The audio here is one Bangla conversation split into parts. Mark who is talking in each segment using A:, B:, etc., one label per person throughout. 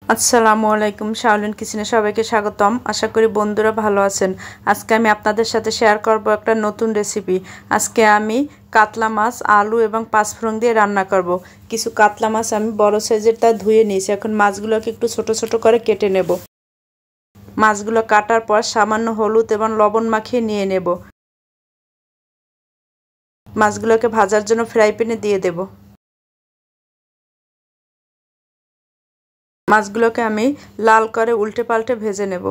A: আসসালামু আলাইকুম, শাওলিন কিচেনে সবাইকে স্বাগতম। আশা করি বন্ধুরা ভালো আছেন। আজকে আমি আপনাদের সাথে শেয়ার করব একটা নতুন রেসিপি। আজকে আমি কাতলা মাছ, আলু এবং পাঁচফোড়ন দিয়ে রান্না করব। কিছু কাতলা মাছ আমি বড় সাইজেরটা ধুয়ে নিয়েছি। এখন মাছগুলোকে একটু ছোট ছোট করে কেটে নেব। মাছগুলো কাটার পর সামান্য হলুদ এবং লবণ মাখিয়ে নিয়ে নেব। মাছগুলোকে ভাজার জন্য ফ্রাই প্যানে দিয়ে দেব। মাছগুলোকে আমি লাল করে উল্টে পাল্টে ভেজে নেব।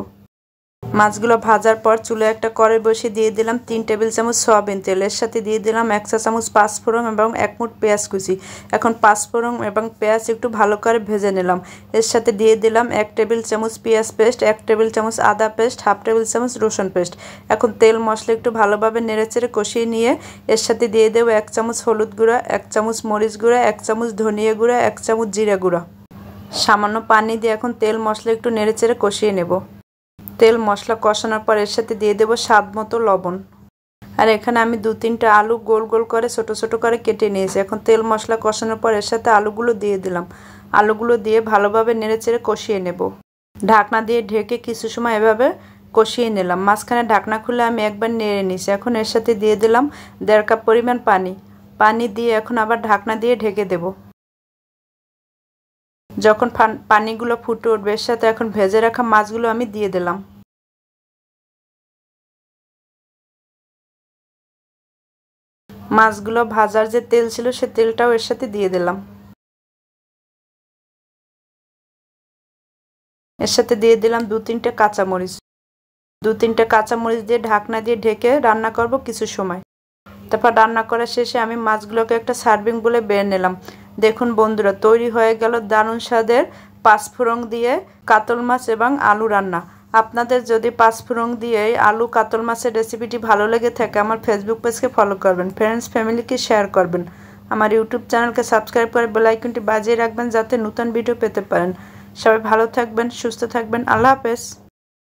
A: মাছগুলো ভাজার পর চুলায় একটা কড়াই বসিয়ে দিয়ে দিলাম 3 টেবিল চামচ সয়াবিন তেল। এর সাথে দিয়ে দিলাম 1 চা চামচ পাঁচফোড়ন এবং 1 মুঠ পেঁয়াজ কুচি। এখন পাঁচফোড়ন এবং পেঁয়াজ একটু ভালো করে ভেজে নিলাম। এর সাথে দিয়ে দিলাম 1 টেবিল চামচ পেঁয়াজ পেস্ট, 1 টেবিল চামচ আদা পেস্ট, হাফ টেবিল চামচ রসুন পেস্ট। এখন তেল মশলা একটু ভালোভাবে নেড়েচেড়ে কষিয়ে নিয়ে এর সাথে দিয়ে দেবো 1 চামচ হলুদ গুঁড়া, 1 চামচ মরিচ গুঁড়া, 1 চামচ ধনিয়া গুঁড়া, 1 চামচ জিরা গুঁড়া। সামান্য পানি দিয়ে এখন তেল মশলা একটু নেড়েচেড়ে কষিয়ে নেব। তেল মশলা কষানোর পর এর সাথে দিয়ে দেবো স্বাদ মতো লবণ। আর এখানে আমি 2-3টা আলু গোল গোল করে ছোট ছোট করে কেটে নিয়েছি। এখন তেল মশলা কষানোর পর এর সাথে আলুগুলো দিয়ে দিলাম। আলুগুলো দিয়ে ভালোভাবে নেড়েচেড়ে কষিয়ে নেব। ঢাকনা দিয়ে ঢেকে কিছু সময় এভাবে কষিয়ে নিলাম। মাঝখানে ঢাকনা খুলে আমি একবার নেড়ে নিয়েছি। এখন এর সাথে দিয়ে দিলাম 1.5 কাপ পরিমাণ পানি দিয়ে এখন আবার ঢাকনা দিয়ে ঢেকে দেব। যখন পানিগুলো ফুটে উঠবে এর সাথে এখন ভেজে রাখা মাছগুলো আমি দিয়ে দিলাম। মাছগুলো ভাজার যে তেল ছিল সে তেলটাও এর সাথে দিয়ে দিলাম। এর সাথে দিয়ে দিলাম 2-3টে কাঁচামরিচ। 2-3টে কাঁচামরিচ দিয়ে ঢাকনা দিয়ে ঢেকে রান্না করব কিছু সময়। তারপর রান্না করা শেষে আমি মাছগুলোকে একটা সার্ভিং বলে বের নিলাম। দেখুন বন্ধুরা, তৈরি হয়ে গেল দারুণ স্বাদের পাঁচফোড়ন দিয়ে কাতল মাছ এবং আলু রান্না। আপনাদের যদি পাঁচফোড়ন দিয়ে আলু কাতল মাছের রেসিপিটি ভালো লেগে থাকে আমার ফেসবুক পেজকে ফলো করবেন, ফ্রেন্ডস ফ্যামিলিকে শেয়ার করবেন, আমার ইউটিউব চ্যানেলকে সাবস্ক্রাইব করে বেল আইকনটি বাজিয়ে রাখবেন যাতে নতুন ভিডিও পেতে পারেন। সবাই ভালো থাকবেন, সুস্থ থাকবেন। আল্লাহ হাফেজ।